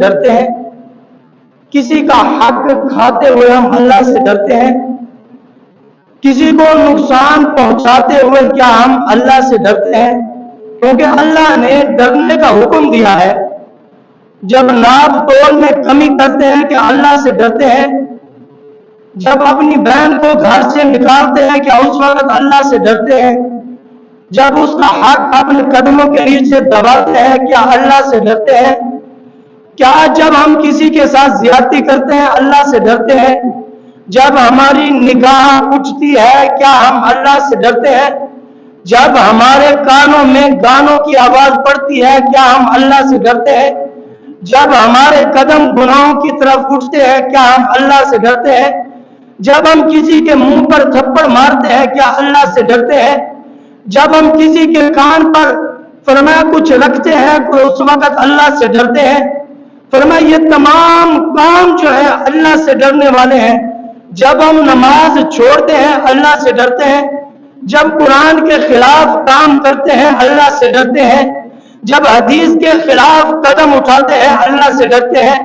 ڈرتے ہیں؟ کسی کا حق کھاتے ہوئے ہم اللہ سے ڈرتے ہیں؟ کسی کو نقصان پہنچاتے ہوئے کیا ہم اللہ سے ڈرتے ہیں؟ کیونکہ اللہ نے ڈرنے کا حکم دیا ہے۔ جب ناپ تول میں کمی کرتے ہیں کیا اللہ سے ڈرتے ہیں؟ جب اپنی بہن کو گھر سے نکالتے ہیں کیا اس وقت اللہ سے ڈرتے ہیں؟ جب اس کا حق اپنے قدموں کے نیچے دباتے ہیں کیا اللہ سے ڈرتے ہیں؟ کیا جب ہم کسی کے ساتھ زیادتی کرتے ہیں اللہ سے ڈرتے ہیں؟ جب ہماری نگاہ اٹھتی ہے کیا ہم اللہ سے ڈرتے ہیں؟ جب ہمارے کانوں میں گانوں کی آواز پڑتی ہے کیا ہم اللہ سے ڈرتے ہیں؟ جب ہمارے قدم گناہوں کی طرف اٹھتے ہیں کیا ہم اللہ سے ڈرتے ہیں؟ جب ہم کسی کے منہ پر تھپڑ مارتے ہیں کیا اللہ سے ڈرتے ہیں؟ جب ہم کسی کے کان پر فرمایا کچھ رکھتے ہیں تو اس وقت اللہ سے ڈرتے ہیں؟ فرمایا یہ تمام کام جو ہے اللہ سے ڈرنے والے ہیں۔ جب ہم نماز چھوڑتے ہیں اللہ سے ڈرتے ہیں؟ جب قرآن کے خلاف کام کرتے ہیں اللہ سے ڈرتے ہیں؟ جب حدیث کے خلاف قدم اٹھاتے ہیں اللہ سے ڈرتے ہیں؟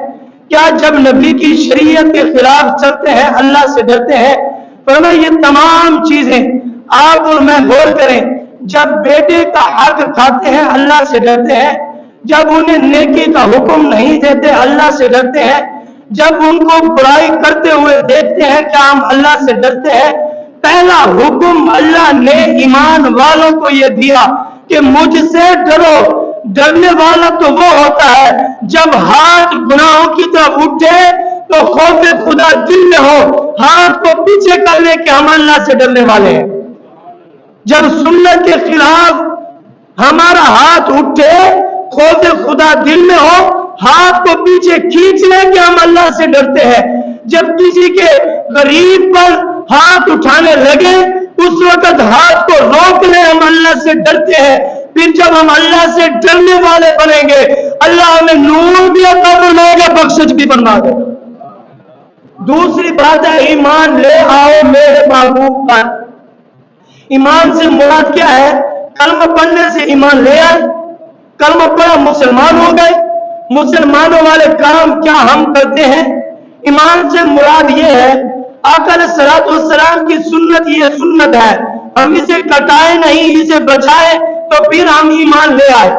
کیا جب نبی کی شریعت کے خلاف چلتے ہیں اللہ سے ڈرتے ہیں؟ فرمایا یہ تمام چیزیں آپ اور میں غور کریں۔ جب بیٹے کا حق کھاتے ہیں اللہ سے ڈرتے ہیں؟ جب انہیں نیکی کا حکم نہیں دیتے اللہ سے ڈرتے ہیں؟ جب ان کو برائی کرتے ہوئے دیکھتے ہیں کیا ہم اللہ سے ڈرتے ہیں؟ پہلا حکم اللہ نے ایمان والوں کو یہ دیا کہ مجھ سے ڈرو۔ ڈرنے والا تو وہ ہوتا ہے جب ہاتھ گناہوں کی طرف اٹھے تو خوف خدا دل میں ہو، ہاتھ کو پیچھے کر لے کہ ہم اللہ سے ڈرنے والے ہیں۔ جب سنت کے خلاف ہمارا ہاتھ اٹھے، خوف خدا دل میں ہو، ہاتھ کو پیچھے کھینچ لیں کہ ہم اللہ سے ڈرتے ہیں۔ جب کسی کے غریب پر ہاتھ اٹھانے لگے اس وقت ہاتھ کو روک لیں، ہم اللہ سے ڈرتے ہیں۔ پھر جب ہم اللہ سے ڈرنے والے بنیں گے اللہ ہمیں نور بھی عطا فرمائے گا، بخشش بھی فرما دے گا۔ دوسری بات ہے ایمان لے آؤ میرے محبوب پر۔ ایمان سے مراد کیا ہے؟ کلمہ پڑھنے سے ایمان لے آئے، کلمہ پڑھا مسلمان ہو گئے۔ مسلمانوں والے کام کیا ہم کرتے ہیں؟ ایمان سے مراد یہ ہے آقا علیہ الصلوۃ والسلام کی سنت، یہ سنت ہے، ہم اسے کٹائے نہیں، اسے بچائے تو پھر ہم ایمان لے آئے۔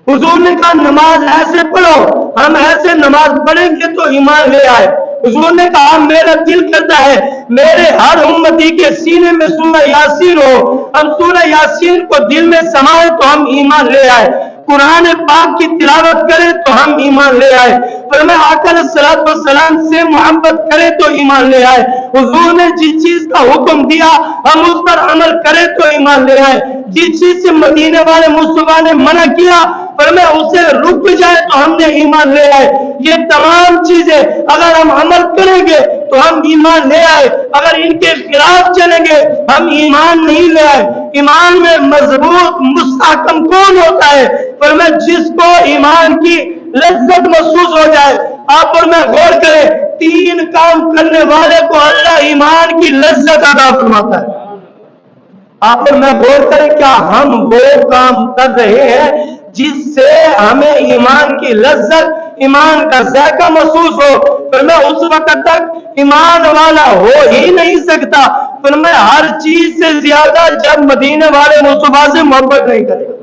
حضور نے کہا نماز ایسے پڑھو، ہم ایسے نماز پڑھیں گے تو ایمان لے آئے۔ حضور نے کہا میرا دل کرتا ہے میرے ہر امتی کے سینے میں سورہ یاسین ہو، ہم سورہ یاسین کو دل میں سمائے تو ہم ایمان لے آئے۔ قرآن پاک کی تلاوت کریں تو ہم ایمان لے آئے۔ فرمایا آقا علیہ الصلوۃ والسلام سے محبت کریں تو ایمان لے آئے۔ حضور نے جس چیز کا حکم دیا ہم اس پر عمل کریں تو ایمان لے آئے۔ جس چیز سے مدینے والے مصطفیٰ نے منع کیا فرمایا اسے رک جائے تو ہم نے ایمان لے آئے۔ یہ تمام چیزیں اگر ہم عمل کریں گے تو ہم ایمان لے آئے، اگر ان کے خلاف چلیں گے ہم ایمان نہیں لے آئے۔ ایمان میں مضبوط مستحکم کون ہوتا ہے؟ فرمایا جس کو ایمان کی لذت محسوس ہو جائے۔ آپ اور میں غور کریں، تین کام کرنے والے کو اللہ ایمان کی لذت عطا فرماتا ہے۔ آپ اور میں غور کریں کیا ہم وہ کام کر رہے ہیں جس سے ہمیں ایمان کی لذت، ایمان کا ذائقہ محسوس ہو؟ فرمایا اس وقت تک ایمان والا ہو ہی نہیں سکتا۔ فرمایا ہر چیز سے زیادہ جب مدینے والے مصطفیٰ سے محبت نہیں کرے گا۔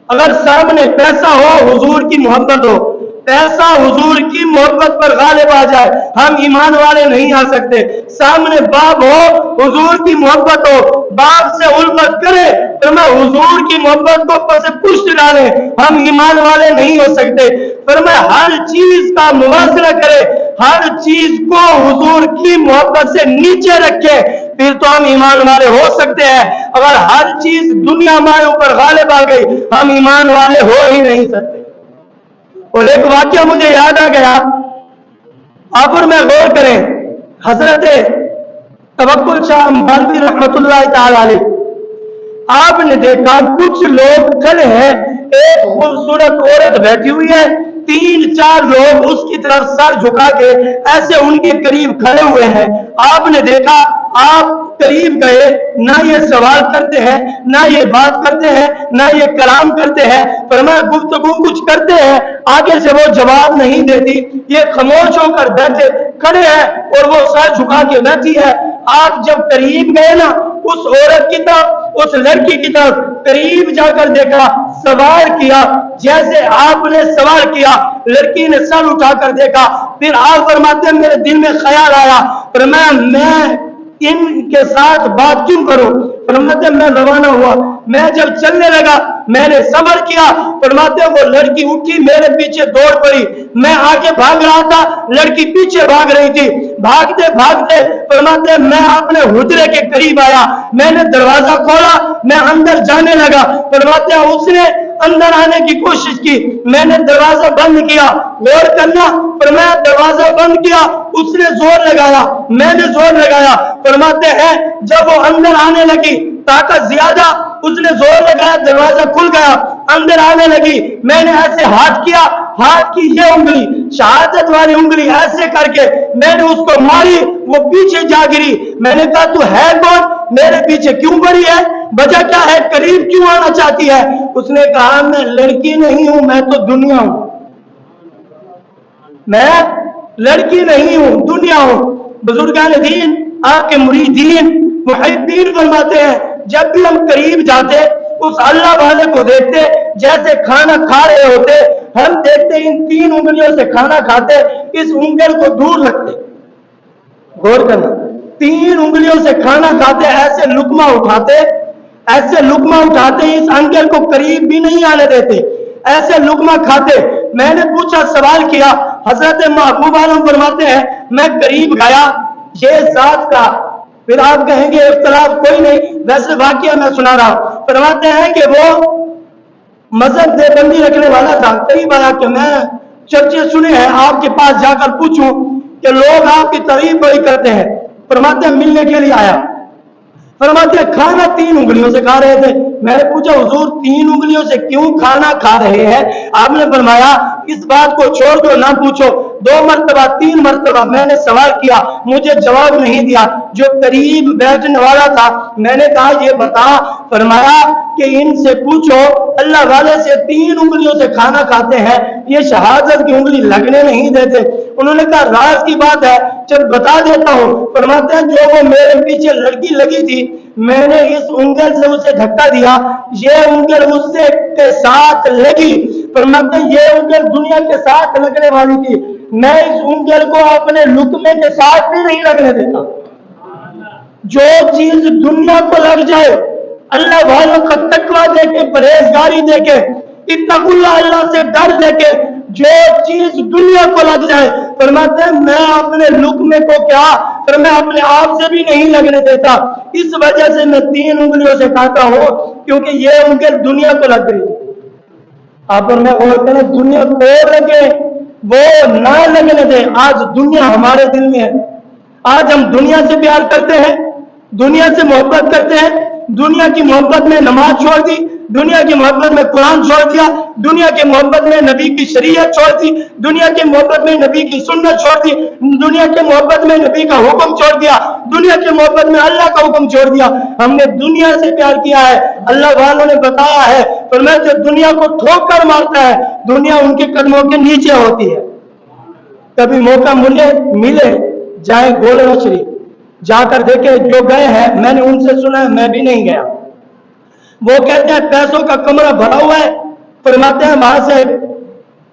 اگر سامنے پیسہ ہو حضور کی محبت ہو، پیسہ حضور کی محبت پر غالب آ جائے ہم ایمان والے نہیں آ سکتے۔ سامنے باپ ہو حضور کی محبت ہو، باپ سے الفت کرے فرمایا حضور کی محبت کو پس پشت ڈالے ہم ایمان والے نہیں ہو سکتے۔ فرمایا ہر چیز کا موازنہ کرے، ہر چیز کو حضور کی محبت سے نیچے رکھے پھر تو ہم ایمان والے ہو سکتے ہیں۔ اگر ہر چیز دنیا ہمارے اوپر غالب آ گئی ہم ایمان والے ہو ہی نہیں سکتے۔ اور ایک واقعہ مجھے یاد آ گیا، آپ اور میں غور کریں، حضرت توکل شاہ مالوی رحمت اللہ تعالی علیہ، آپ نے دیکھا کچھ لوگ کھڑے ہیں، ایک خوبصورت عورت بیٹھی ہوئی ہے، 3-4 لوگ اس کی طرف سر جھکا کے ایسے ان کے قریب کھڑے ہوئے ہیں۔ آپ نے دیکھا آپ قریب گئے، نہ یہ سوال کرتے ہیں، نہ یہ بات کرتے ہیں، نہ یہ کلام کرتے ہیں، فرمایا گفتگو کچھ کرتے ہیں، آگے سے وہ جواب نہیں دیتی، یہ خاموش ہو کر بیٹھے کھڑے ہیں اور وہ سر جھکا کے بیٹھی ہے۔ آپ جب قریب گئے نا، اس عورت کی طرف، اس لڑکی کی طرف قریب جا کر دیکھا، سوال کیا، جیسے آپ نے سوال کیا لڑکی نے سر اٹھا کر دیکھا، پھر آپ فرماتے ہیں میرے دل میں خیال آیا، فرمایا میں ان کے ساتھ بات کیوں کروں؟ فرماتے ہیں میں روانہ ہوا، میں جب چلنے لگا میں نے صبر کیا، فرماتے ہیں وہ لڑکی اٹھی میرے پیچھے دوڑ پڑی، میں آگے بھاگ رہا تھا، لڑکی پیچھے بھاگ رہی تھی، بھاگتے بھاگتے فرماتے ہیں میں اپنے حجرے کے قریب آیا، میں نے دروازہ کھولا، میں اندر جانے لگا، فرماتے ہیں اس نے اندر آنے کی کوشش کی، میں نے دروازہ بند کیا، غور کرنا، فرمایا دروازہ بند کیا، اس نے زور لگایا، میں نے زور لگایا، فرماتے ہیں جب وہ اندر آنے لگی طاقت زیادہ، اس نے زور لگایا، دروازہ کھل گیا، اندر آنے لگی، میں نے ایسے ہاتھ کیا، ہاتھ کی یہ انگلی شہادت والی انگلی ایسے کر کے میں نے اس کو ماری، وہ پیچھے جا گری، میں نے کہا تو ہے کون، میرے پیچھے کیوں پڑی ہے، وجہ کیا ہے، قریب کیوں آنا چاہتی ہے؟ اس نے کہا میں لڑکی نہیں ہوں، میں تو دنیا ہوں، میں لڑکی نہیں ہوں، دنیا ہوں۔ بزرگان دین، آپ کے مریدین، محبین فرماتے ہیں جب بھی ہم قریب جاتے اس اللہ والے کو دیکھتے جیسے کھانا کھا رہے ہوتے، ہم دیکھتے ان تین انگلیوں سے کھانا کھاتے، اس انگل کو دور رکھتے، غور کرنا، تین انگلیوں سے کھانا کھاتے، ایسے لقمہ اٹھاتے، ایسے لقمہ اٹھاتے، اس انگل کو قریب بھی نہیں آنے دیتے، ایسے لقمہ کھاتے۔ میں نے پوچھا، سوال کیا، حضرت محبوب عالم فرماتے ہیں میں قریب گیا، یہ ذات کا، پھر آپ کہیں گے اختلاف کوئی نہیں، ویسے واقعہ میں سنا رہا ہوں، فرماتے ہیں کہ وہ مذہب دیوبندی رکھنے والا تھا، قریب آیا کہ میں چرچے سنے ہیں، آپ کے پاس جا کر پوچھوں کہ لوگ آپ کی تعریف بڑی کرتے ہیں، فرماتے ہیں ملنے کے لیے آیا، فرماتے ہیں کھانا تین انگلیوں سے کھا رہے تھے، میں نے پوچھا حضور تین انگلیوں سے کیوں کھانا کھا رہے ہیں؟ آپ نے فرمایا اس بات کو چھوڑ دو، نہ پوچھو، 2 مرتبہ 3 مرتبہ میں نے سوال کیا، مجھے جواب نہیں دیا، جو قریب بیٹھنے والا تھا میں نے کہا یہ بتا، فرمایا کہ ان سے پوچھو اللہ والے سے 3 انگلیوں سے کھانا کھاتے ہیں، یہ شہادت کی انگلی لگنے نہیں دیتے۔ انہوں نے کہا راز کی بات ہے، چل بتا دیتا ہوں، فرماتے ہیں جو وہ میرے پیچھے لڑکی لگی تھی، میں نے اس انگل سے اسے دھکا دیا، یہ انگل اس سے کے ساتھ لگی، فرماتے ہیں یہ انگل دنیا کے ساتھ لگنے والی تھی، میں اس انگل کو اپنے لقمے کے ساتھ بھی نہیں لگنے دیتا۔ جو چیز دنیا کو لگ جائے، اللہ والوں کا تقویٰ دے کے، پرہیزگاری دے کے، اتقوا اللہ، اللہ سے ڈر دے کے، جو چیز دنیا کو لگ جائے، فرماتے ہیں میں اپنے لقمے کو کیا، پھر میں اپنے آپ سے بھی نہیں لگنے دیتا، اس وجہ سے میں 3 انگلیوں سے کھاتا ہوں، کیونکہ یہ انگل دنیا کو لگ گئی۔ آپ اور میں غور کریں، دنیا کو لگے وہ نہ لگنے دے، آج دنیا ہمارے دل میں ہے، آج ہم دنیا سے پیار کرتے ہیں، دنیا سے محبت کرتے ہیں، دنیا کی محبت میں نماز چھوڑ دی، دنیا کی محبت میں قرآن چھوڑ دیا، دنیا کی محبت میں نبی کی شریعت چھوڑ دی، دنیا کی محبت میں نبی کی سنت چھوڑ دی، دنیا کی محبت میں نبی کا حکم چھوڑ دیا، دنیا کی محبت میں اللہ کا حکم چھوڑ دیا، ہم نے دنیا سے پیار کیا ہے۔ اللہ والوں نے بتایا ہے، فرمایا جو دنیا کو ٹھوکر مارتا ہے دنیا ان کے قدموں کے نیچے ہوتی ہے۔ کبھی موقع ملے جائیں گولڑا شریف جا کر دیکھیں، جو گئے ہیں میں نے ان سے سنا ہے، میں بھی نہیں گیا، وہ کہتے ہیں پیسوں کا کمرہ بھرا ہوا ہے، فرماتے ہیں وہاں سے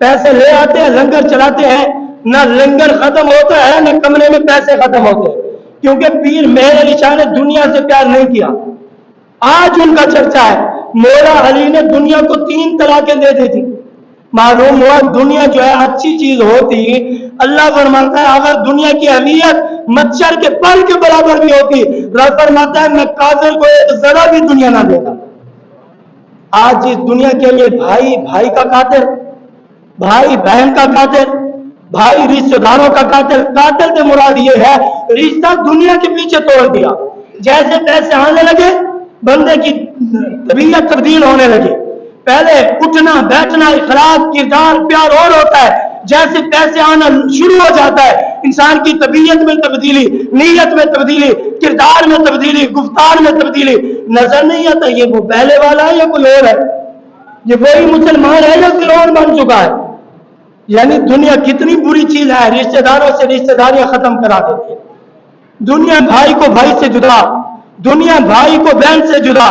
پیسے لے آتے ہیں، لنگر چلاتے ہیں، نہ لنگر ختم ہوتا ہے نہ کمرے میں پیسے ختم ہوتے ہیں، کیونکہ پیر مہر علی شاہ نے دنیا سے پیار نہیں کیا۔ آج ان کا چرچا ہے مولا علی نے دنیا کو 3 طلاقیں دے دی تھی، معلوم ہوا دنیا جو ہے اچھی چیز ہوتی، اللہ فرماتا ہے اگر دنیا کی اہمیت مچھر کے پر کے برابر بھی ہوتی، رب فرماتا ہے میں کافر کو ایک ذرا بھی دنیا نہ دے گا۔ آج اس دنیا کے لیے بھائی بھائی کا قاتل، بھائی بہن کا قاتل، بھائی رشتہ داروں کا قاتل، قاتل سے مراد یہ ہے رشتہ دنیا کے پیچھے توڑ دیا، جیسے پیسے آنے لگے بندے کی طبیعت تبدیل ہونے لگی، پہلے اٹھنا بیٹھنا اخلاق کردار پیار اور ہوتا ہے، جیسے پیسے آنا شروع ہو جاتا ہے انسان کی طبیعت میں تبدیلی، نیت میں تبدیلی، کردار میں تبدیلی، گفتار میں تبدیلی، نظر نہیں آتا یہ وہ پہلے والا ہے یا کوئی اور ہے، یہ وہی مسلمان ہے یا کوئی اور بن چکا ہے۔ یعنی دنیا کتنی بری چیز ہے، رشتہ داروں سے رشتہ داریاں ختم کرا دیتی ہے، دنیا بھائی کو بھائی سے جدا، دنیا بھائی کو بہن سے جدا،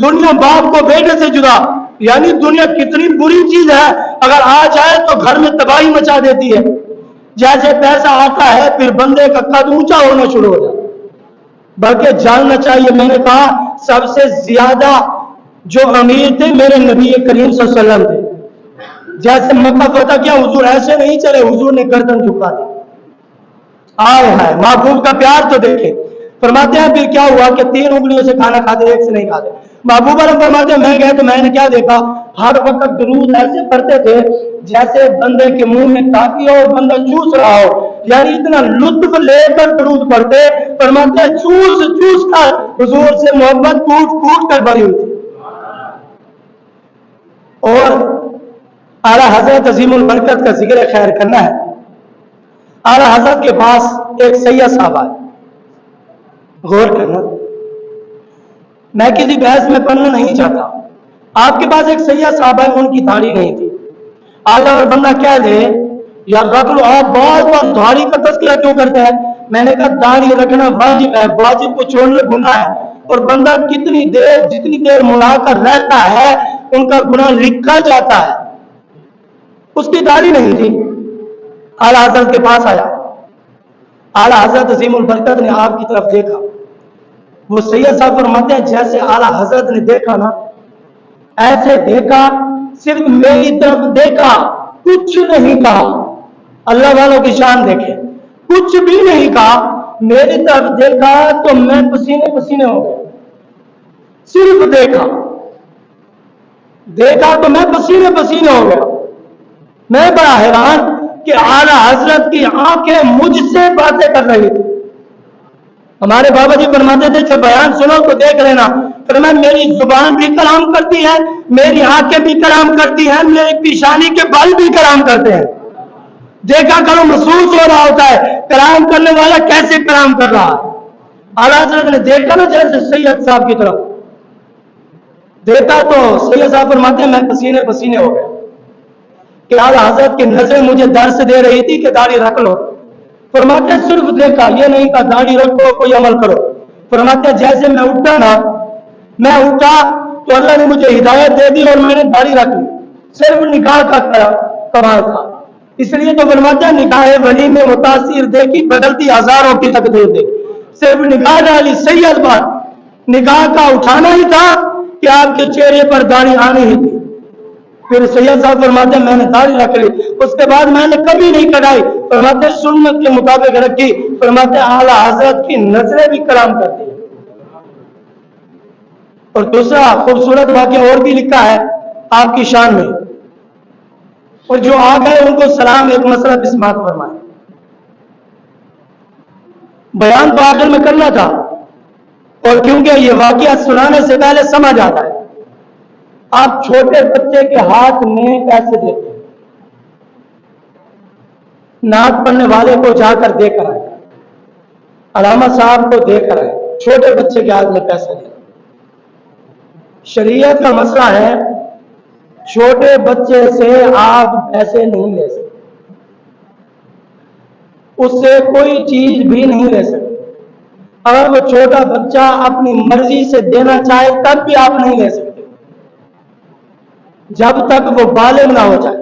دنیا باپ کو بیٹے سے جدا، یعنی دنیا کتنی بری چیز ہے، اگر آ جائے تو گھر میں تباہی مچا دیتی ہے۔ جیسے پیسہ آتا ہے پھر بندے کا قد اونچا ہونا شروع ہو جاتا ہے۔ بلکہ جاننا چاہیے، میں نے کہا سب سے زیادہ جو امیر تھے میرے نبی کریم صلی اللہ علیہ وسلم تھے۔ جیسے مکہ فتح کیا حضور ایسے نہیں چلے، حضور نے گردن جھکا دی۔ آئے ہے محبوب کا پیار تو دیکھیں، فرماتے ہیں پھر کیا ہوا کہ 3 انگلیوں سے کھانا کھاتے، ایک سے نہیں کھاتے۔ محبوب عالم فرماتے ہیں میں گئے تو میں نے کیا دیکھا، ہر وقت درود ایسے پڑھتے تھے جیسے بندے کے منہ میں ٹافی ہو اور بندہ چوس رہا ہو، یعنی اتنا لطف لے کر درود پڑھتے، فرماتے ہیں چوس چوس کر حضور سے محبت کوٹ کوٹ کر بھری ہوئی تھی۔ اور اعلیٰ حضرت عظیم البرکت کا ذکر خیر کرنا ہے، اعلیٰ حضرت کے پاس ایک سید صاحب آئے، غور کرنا، میں کسی بحث میں پڑھنا نہیں چاہتا، آپ کے پاس ایک سید صاحب ہے، ان کی داڑھی نہیں تھی۔ آگے اور بندہ کہہ دے یا رکھ لو، آپ بار بار داڑھی کا تذکرہ کیوں کرتے ہیں؟ میں نے کہا داڑھی رکھنا واجب ہے، واجب کو چھوڑنا گناہ ہے، اور بندہ کتنی دیر جتنی دیر ملا کر رہتا ہے ان کا گناہ لکھا جاتا ہے۔ اس کی داڑھی نہیں تھی، اعلیٰ حضرت کے پاس آیا، اعلیٰ حضرت عظیم البرکت نے آپ کی طرف دیکھا، وہ سید صاحب فرماتے ہیں جیسے اعلیٰ حضرت نے دیکھا نا، ایسے دیکھا، صرف میری طرف دیکھا، کچھ نہیں کہا، اللہ والوں کی شان دیکھے، کچھ بھی نہیں کہا، میری طرف دیکھا تو میں پسینے پسینے ہو گیا، صرف دیکھا، دیکھا تو میں پسینے پسینے ہو گیا۔ میں بڑا حیران کہ اعلیٰ حضرت کی آنکھیں مجھ سے باتیں کر رہی تھی۔ ہمارے بابا جی فرماتے تھے جب بیان سنو تو دیکھ لینا، فرمایا میری زبان بھی کلام کرتی ہے، میری آنکھیں بھی کلام کرتی ہیں، میری پیشانی کے بال بھی کلام کرتے ہیں۔ دیکھا کرو، محسوس ہو رہا ہوتا ہے کلام کرنے والا کیسے کلام کر رہا ہے۔ اعلیٰ حضرت نے دیکھا نا جیسے سید صاحب کی طرف دیکھا تو سید صاحب فرماتے ہیں میں پسینے پسینے ہو گیا کہ اعلیٰ حضرت کی نظریں مجھے درس دے رہی تھی کہ داڑھی رکھ لو۔ فرماتے ہیں صرف دیکھا، یہ نہیں کہا داڑھی رکھو کوئی عمل کرو۔ فرماتے ہیں جیسے میں اٹھا نا، میں اٹھا تو اللہ نے مجھے ہدایت دے دی اور میں نے داڑھی رکھ لی، صرف نکاح کا کمال تھا۔ اس لیے تو فرماتے ہیں نکاح ولی میں متاثر دیکھی بدلتی ہزاروں کی تقدیر دیکھی، صرف نکاح ڈالی، سید بات نکاح کا اٹھانا ہی تھا کہ آپ کے چہرے پر داڑھی آنی ہی تھی۔ پھر سید صاحب فرماتے ہیں میں نے داڑھی رکھ لی، اس کے بعد میں نے کبھی نہیں کٹائی، فرماتے سنت کے مطابق رکھی۔ فرماتے اعلیٰ حضرت کی نظریں بھی کلام کرتی ہیں۔ اور دوسرا خوبصورت واقعہ اور بھی لکھا ہے آپ کی شان میں، اور جو آ گئے ان کو سلام، ایک مسئلہ بسمات فرمائے، بیان تو آخر میں کرنا تھا، اور کیونکہ یہ واقعہ سنانے سے پہلے سمجھ آتا ہے۔ آپ چھوٹے بچے کے ہاتھ میں پیسے دیتے ہیں، نعت پڑھنے والے کو جا کر دے کر آئے، علامہ صاحب کو دے کر آئے، چھوٹے بچے کے ہاتھ میں پیسے دے۔ شریعت کا مسئلہ ہے چھوٹے بچے سے آپ پیسے نہیں لے سکتے، اس سے کوئی چیز بھی نہیں لے سکتے۔ اگر وہ چھوٹا بچہ اپنی مرضی سے دینا چاہے تب بھی آپ نہیں لے سکتے، جب تک وہ بالغ نہ ہو جائے۔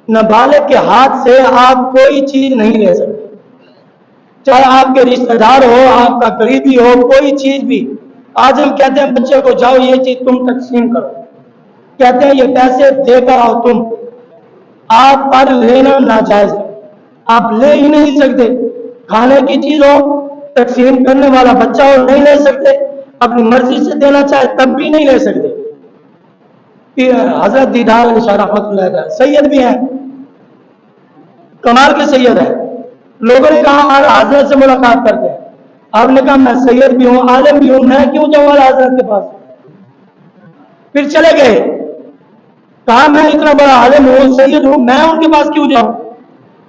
نابالغ کے ہاتھ سے آپ کوئی چیز نہیں لے سکتے، چاہے آپ کے رشتہ دار ہو، آپ کا قریبی ہو، کوئی چیز بھی۔ آج ہم کہتے ہیں بچے کو جاؤ یہ چیز تم تقسیم کرو، کہتے ہیں یہ پیسے دے کر آؤ تم، آپ پر لینا ناجائز ہے، آپ لے ہی نہیں سکتے۔ کھانے کی چیز ہو، تقسیم کرنے والا بچہ ہو، نہیں لے سکتے، اپنی مرضی سے دینا چاہے تب بھی نہیں لے سکتے۔ حضرت دیدار رحمۃ اللہ علیہ سید بھی ہیں، کمال کے سید ہیں۔ لوگوں نے کہا حضرت سے ملاقات کرتے ہیں، آپ نے کہا میں سید بھی ہوں، عالم بھی ہوں، میں کیوں جاؤں حضرت کے پاس؟ پھر چلے گئے، کہا میں اتنا بڑا عالم ہوں، سید ہوں، میں ان کے پاس کیوں جاؤں؟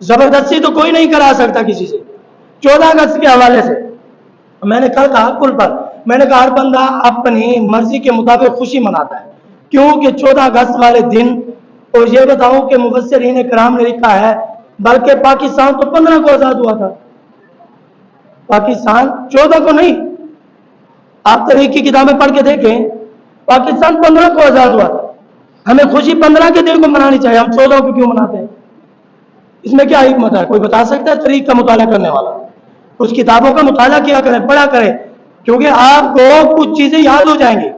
زبردستی تو کوئی نہیں کرا سکتا کسی سے. 14 اگست کے حوالے سے میں نے کل کہا کل پر میں نے کہا ہر بندہ اپنی مرضی کے مطابق خوشی مناتا ہے، کیونکہ 14 اگست والے دن، اور یہ بتاؤں کہ مفسرین کرام نے لکھا ہے بلکہ پاکستان تو 15 کو آزاد ہوا تھا، پاکستان 14 کو نہیں. آپ تاریخ کی کتابیں پڑھ کے دیکھیں، پاکستان 15 کو آزاد ہوا تھا. ہمیں خوشی 15 کے دن کو منانی چاہیے، ہم 14 کو کیوں مناتے ہیں؟ اس میں کیا حکمت ہے؟ کوئی بتا سکتا ہے؟ تاریخ کا مطالعہ کرنے والا اس کتابوں کا مطالعہ کیا کرے، پڑھا کرے، کیونکہ آپ کو کچھ چیزیں یاد ہو جائیں گی.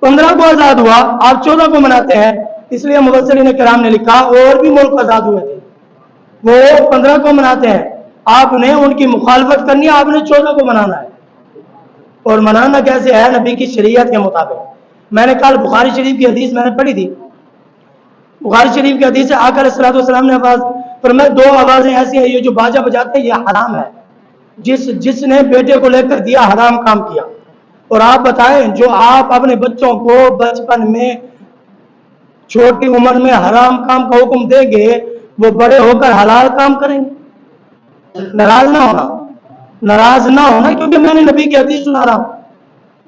15 کو آزاد ہوا، آپ 14 کو مناتے ہیں، اس لیے مفسرین کرام نے لکھا اور بھی ملک آزاد ہوئے تھے، وہ 15 کو مناتے ہیں، آپ نے ان کی مخالفت کرنی ہے، آپ نے 14 کو منانا ہے. اور منانا کیسے ہے؟ نبی کی شریعت کے مطابق. میں نے کل بخاری شریف کی حدیث میں نے پڑھی تھی، بخاری شریف کی حدیث سے آقا علیہ الصلوۃ والسلام نے آواز فرمایا 2 آوازیں ایسی ہیں، یہ جو باجا بجاتے ہیں یہ حرام ہے، جس نے بیٹے کو لے کر دیا حرام کام کیا. اور آپ بتائیں جو آپ اپنے بچوں کو بچپن میں چھوٹی عمر میں حرام کام کا حکم دیں گے، وہ بڑے ہو کر حلال کام کریں گے. ناراض نہ ہونا کیونکہ میں نے نبی کی حدیث سنا رہا ہوں.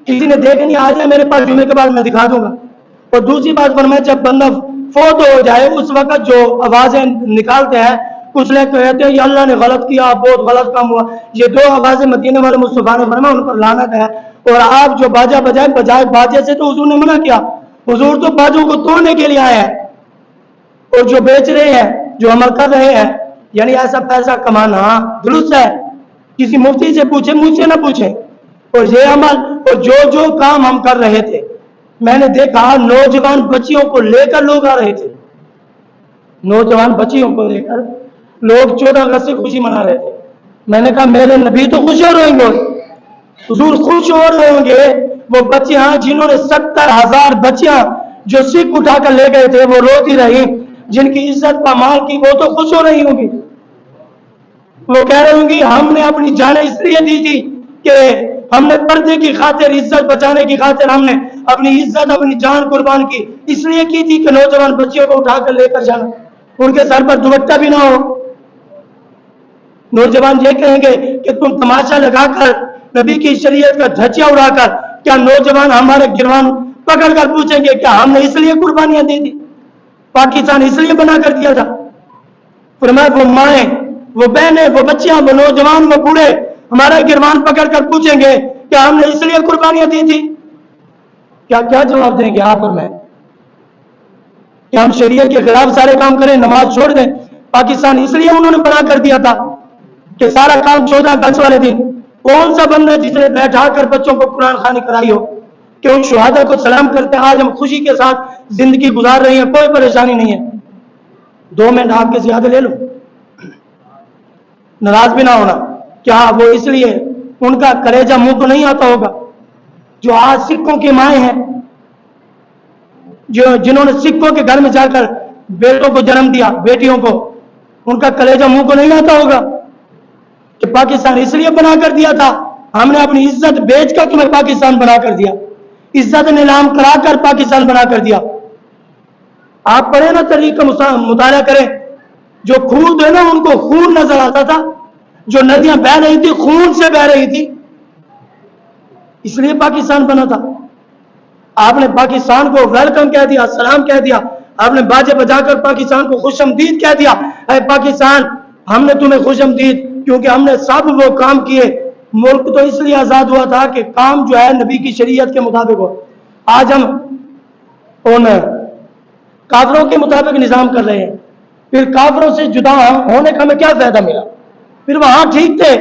کسی نے دیکھنی آ جائے میرے پاس جمعے کے بعد میں دکھا دوں گا. اور دوسری بات فرمایا جب بندہ فوت ہو جائے اس وقت جو آوازیں نکالتے ہیں کچھ لوگ کہتے ہیں یہ اللہ نے غلط کیا، بہت غلط کام ہوا. یہ 2 آوازیں مدینے والے مصطفیٰ نے فرمایا ان پر لعنت ہے. اور آپ جو باجا بجائے باجے سے تو حضور نے منع کیا، حضور تو باجوں کو توڑنے کے لیے آئے ہیں. اور جو بیچ رہے ہیں، جو عمل کر رہے ہیں، یعنی ایسا پیسہ کمانا درست ہے؟ کسی مفتی سے پوچھیں، مجھ سے نہ پوچھیں. اور یہ عمل اور جو کام ہم کر رہے تھے، میں نے دیکھا نوجوان بچیوں کو لے کر لوگ آ رہے تھے، نوجوان بچیوں کو لے کر لوگ 14 اگست سے خوشی منا رہے تھے. میں نے کہا میرے نبی تو خوش ہو رہے ہوں گے، حضور خوش ہو رہے ہوں گے. وہ بچیاں جنہوں نے 70,000 بچیاں جو سکھ اٹھا کر لے گئے تھے وہ روتی رہی، جن کی عزت کا مال کی وہ تو خوش ہو رہی ہوں گی. وہ کہہ رہے ہوں گی ہم نے اپنی جانیں اس لیے دی تھی کہ ہم نے پردے کی خاطر، عزت بچانے کی خاطر ہم نے اپنی عزت اپنی جان قربان کی، اس لیے کی تھی کہ نوجوان بچیوں کو اٹھا کر لے کر جانا، ان کے سر پر دوپٹہ بھی نہ ہو. نوجوان یہ کہیں گے کہ تم تماشا لگا کر نبی کی شریعت کا دھچیا اڑا کر، کیا نوجوان ہمارے گروان پکڑ کر پوچھیں گے کیا ہم نے اس لیے قربانیاں دی تھی، پاکستان اس لیے بنا کر دیا تھا؟ فرمایا وہ مائیں، وہ بہنیں، وہ بچیاں، وہ نوجوان، وہ بوڑھے ہمارا گروان پکڑ کر پوچھیں گے کیا ہم نے اس لیے قربانیاں دی تھی؟ کیا جواب دیں گے آپ اور میں؟ کیا ہم شریعت کے خلاف سارے کام کریں، نماز چھوڑ دیں؟ پاکستان اس لیے انہوں نے بنا کر دیا تھا کہ سارا کام 14 اگست والے دن. کون سا بندہ جس نے بیٹھا کر بچوں کو قرآن خوانی کرائی ہو کہ ان شہداء کو سلام کرتے ہیں؟ آج ہم خوشی کے ساتھ زندگی گزار رہی ہیں، کوئی پریشانی نہیں ہے. 2 منٹ آپ کے زیادہ لے لو، ناراض بھی نہ ہونا. کیا وہ اس لیے ان کا کلیجہ منہ کو نہیں آتا ہوگا جو آج سکھوں کی مائیں ہیں، جنہوں نے سکھوں کے گھر میں جا کر بیٹوں کو جنم دیا، بیٹیوں کو، ان کا کلیجہ منہ کو نہیں آتا ہوگا کہ پاکستان اس لیے بنا کر دیا تھا، ہم نے اپنی عزت بیچ کر تمہیں پاکستان بنا کر دیا، عزت نیلام کرا کر پاکستان بنا کر دیا. آپ پڑھیں نا تاریخ کا مطالعہ کریں، جو خون تھے نا ان کو خون نظر آتا تھا، جو ندیاں بہ رہی تھی خون سے بہ رہی تھی، اس لیے پاکستان بنا تھا. آپ نے پاکستان کو ویلکم کہہ دیا، سلام کہہ دیا، آپ نے باجے بجا کر پاکستان کو خوش آمدید کہہ دیا. اے پاکستان ہم نے تمہیں خوش آمدید، کیونکہ ہم نے سب وہ کام کیے. ملک تو اس لیے آزاد ہوا تھا کہ کام جو ہے نبی کی شریعت کے مطابق ہو. آج ہم ان کافروں کے مطابق نظام کر رہے ہیں، پھر کافروں سے جدا ہونے کا ہمیں کیا فائدہ ملا؟ پھر وہاں ٹھیک تھے،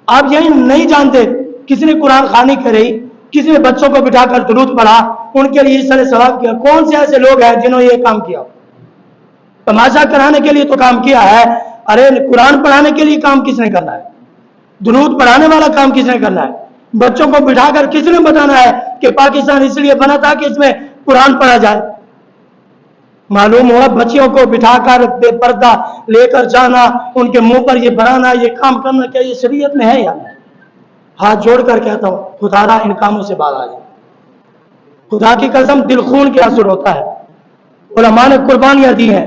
آپ یہی نہیں جانتے. کسی نے قرآن خوانی کرائی، کسی نے بچوں کو بٹھا کر درود پڑھا، ان کے لیے اس طرح ثواب کیا. کون سے ایسے لوگ ہیں جنہوں نے یہ کام کیا؟ تماشا کرانے کے لیے تو کام کیا ہے. ارے قرآن پڑھانے کے لیے کام کس نے کرنا ہے؟ درود پڑھانے والا کام کس نے کرنا ہے؟ بچوں کو بٹھا کر کس نے بتانا ہے کہ پاکستان اس لیے بنا تھا کہ اس میں قرآن پڑھا جائے؟ معلوم ہوا بچیوں کو بٹھا کر بے پردہ لے کر جانا، ان کے منہ پر یہ بنانا، یہ کام کرنا، کیا یہ شریعت میں ہے؟ یا ہاتھ جوڑ کر کہتا ہوں خدا را ان کاموں سے باز آ جائے. خدا کی قسم دل خون کے آنسو ہوتا ہے. علماء نے قربانیاں دی ہیں،